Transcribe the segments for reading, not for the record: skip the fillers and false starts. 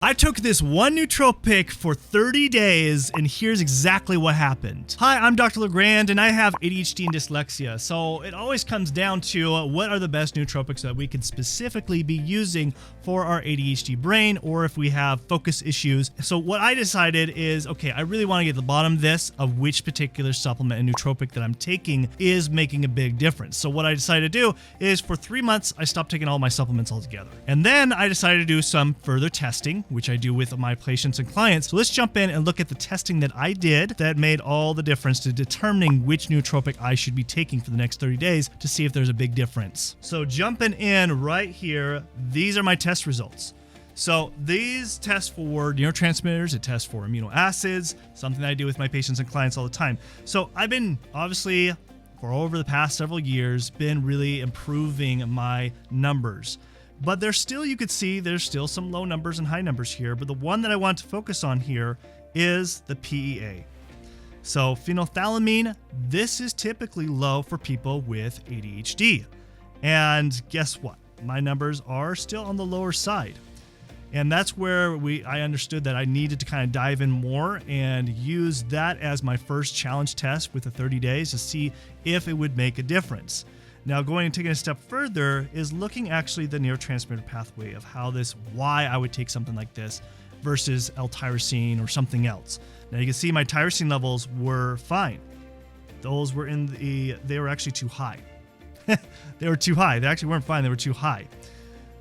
I took this one nootropic for 30 days, and here's exactly what happened. Hi, I'm Dr. LeGrand, and I have ADHD and dyslexia, so it always comes down to what are the best nootropics that we could specifically be using for our ADHD brain, or if we have focus issues. So what I decided is, okay, I really want to get to the bottom of this, of which particular supplement and nootropic that I'm taking is making a big difference. So what I decided to do is for 3 months, I stopped taking all my supplements altogether. And then I decided to do some further testing, which I do with my patients and clients. So let's jump in and look at the testing that I did that made all the difference to determining which nootropic I should be taking for the next 30 days to see if there's a big difference. So jumping in right here, these are my test results. So these test for neurotransmitters, it tests for amino acids, something that I do with my patients and clients all the time. So I've been obviously for over the past several years been really improving my numbers. But there's still, you could see there's still some low numbers and high numbers here. But the one that I want to focus on here is the PEA. So phenethylamine, this is typically low for people with ADHD. And guess what? My numbers are still on the lower side. And that's where I understood that I needed to kind of dive in more and use that as my first challenge test with the 30 days to see if it would make a difference. Now, going and taking a step further is looking actually the neurotransmitter pathway of why I would take something like this versus L-tyrosine or something else. Now, you can see my tyrosine levels were fine. Those were they were actually too high. They were too high. They actually weren't fine. They were too high.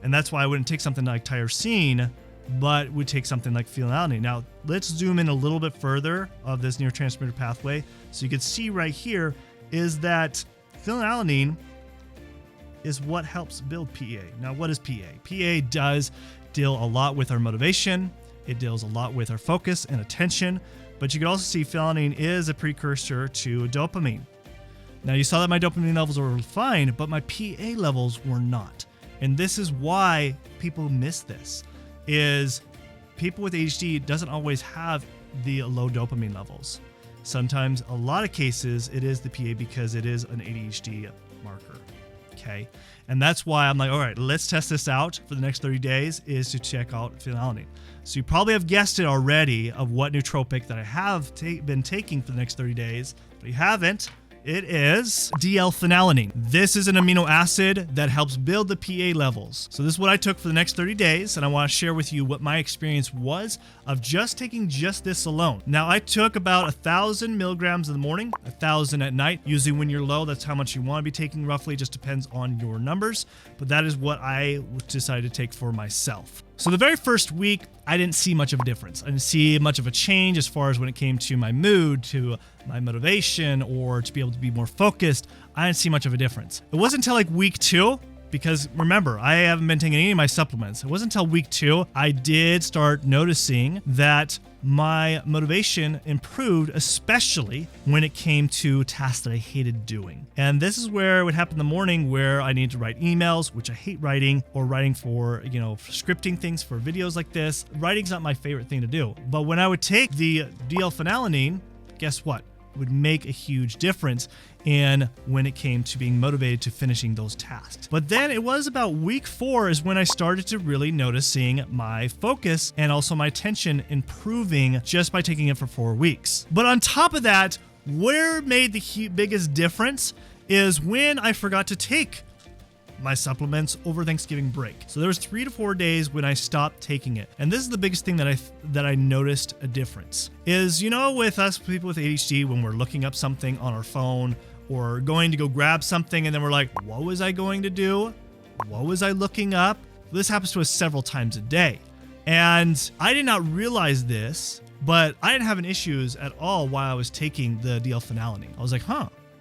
And that's why I wouldn't take something like tyrosine, but would take something like phenylalanine. Now, let's zoom in a little bit further of this neurotransmitter pathway. So you can see right here is that phenylalanine is what helps build PEA. Now, what is PEA? PEA does deal a lot with our motivation. It deals a lot with our focus and attention. But you can also see phenylalanine is a precursor to dopamine. Now, you saw that my dopamine levels were fine, but my PEA levels were not. And this is why people miss this, is people with ADHD doesn't always have the low dopamine levels. Sometimes, a lot of cases, it is the PEA because it is an ADHD marker. Okay. And that's why I'm like, all right, let's test this out for the next 30 days is to check out phenylalanine. So you probably have guessed it already of what nootropic that I have been taking for the next 30 days. But you haven't. It is DL-phenylalanine. This is an amino acid that helps build the PEA levels. So this is what I took for the next 30 days, and I want to share with you what my experience was of just taking just this alone. Now, I took about 1,000 milligrams in the morning, 1,000 at night. Usually when you're low, that's how much you want to be taking roughly. It just depends on your numbers, but that is what I decided to take for myself. So the very first week, I didn't see much of a difference. I didn't see much of a change as far as when it came to my mood, to my motivation, or to be able to be more focused. I didn't see much of a difference. It wasn't until like week 2, because remember, I haven't been taking any of my supplements. It wasn't until week 2 I did start noticing that my motivation improved, especially when it came to tasks that I hated doing. And this is where it would happen in the morning where I need to write emails, which I hate writing, or writing for, scripting things for videos like this. Writing's not my favorite thing to do. But when I would take the DL-phenylalanine, guess what? It would make a huge difference in when it came to being motivated to finishing those tasks. But then it was about week 4 is when I started to really noticing my focus and also my attention improving just by taking it for 4 weeks. But on top of that, where made the biggest difference is when I forgot to take my supplements over Thanksgiving break. So there was 3 to 4 days when I stopped taking it. And this is the biggest thing that I noticed a difference is, with us people with ADHD, when we're looking up something on our phone or going to go grab something and then we're like, what was I going to do? What was I looking up? This happens to us several times a day. And I did not realize this, but I didn't have any issues at all while I was taking the DL-phenylalanine. I was like,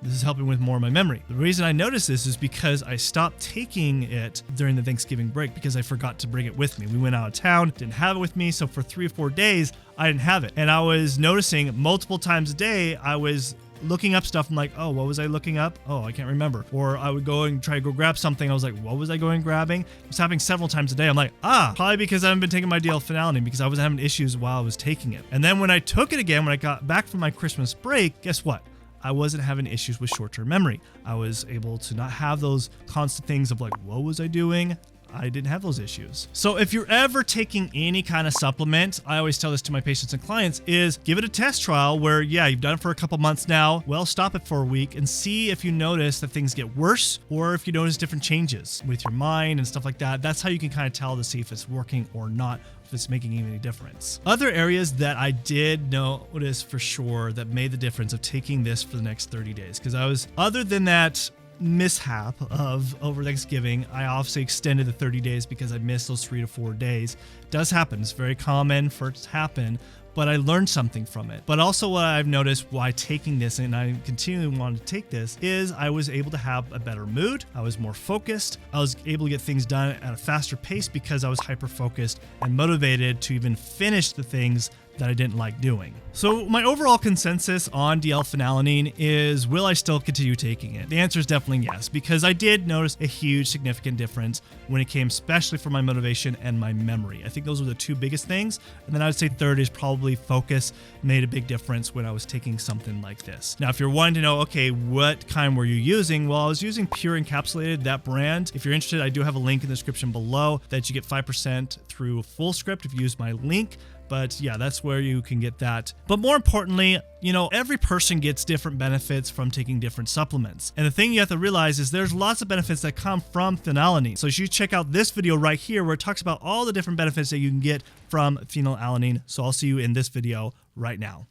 this is helping with more of my memory. The reason I noticed this is because I stopped taking it during the Thanksgiving break because I forgot to bring it with me. We went out of town, didn't have it with me. So for 3 or 4 days, I didn't have it. And I was noticing multiple times a day, I was looking up stuff. I'm like, oh, what was I looking up? Oh, I can't remember. Or I would go and try to go grab something. I was like, what was I going grabbing? It was happening several times a day. I'm like, probably because I haven't been taking my DL-phenylalanine because I was having issues while I was taking it. And then when I took it again, when I got back from my Christmas break, guess what? I wasn't having issues with short-term memory. I was able to not have those constant things of like, what was I doing? I didn't have those issues. So if you're ever taking any kind of supplement, I always tell this to my patients and clients, is give it a test trial where, yeah, you've done it for a couple months now. Well, stop it for a week and see if you notice that things get worse or if you notice different changes with your mind and stuff like that. That's how you can kind of tell to see if it's working or not, if it's making any difference. Other areas that I did notice for sure that made the difference of taking this for the next 30 days, because other than that mishap of over Thanksgiving, I obviously extended the 30 days because I missed those 3 to 4 days. It does happen. It's very common for it to happen, but I learned something from it. But also what I've noticed why taking this, and I continually wanted to take this, is I was able to have a better mood. I was more focused. I was able to get things done at a faster pace because I was hyper-focused and motivated to even finish the things that I didn't like doing. So my overall consensus on D-L-phenylalanine is, will I still continue taking it? The answer is definitely yes, because I did notice a huge significant difference when it came especially for my motivation and my memory. I think those were the two biggest things. And then I would say third is probably focus made a big difference when I was taking something like this. Now, if you're wanting to know, okay, what kind were you using? Well, I was using Pure Encapsulated, that brand. If you're interested, I do have a link in the description below that you get 5% through FullScript if you use my link. But yeah, that's where you can get that. But more importantly, every person gets different benefits from taking different supplements. And the thing you have to realize is there's lots of benefits that come from phenylalanine. So you should check out this video right here where it talks about all the different benefits that you can get from phenylalanine. So I'll see you in this video right now.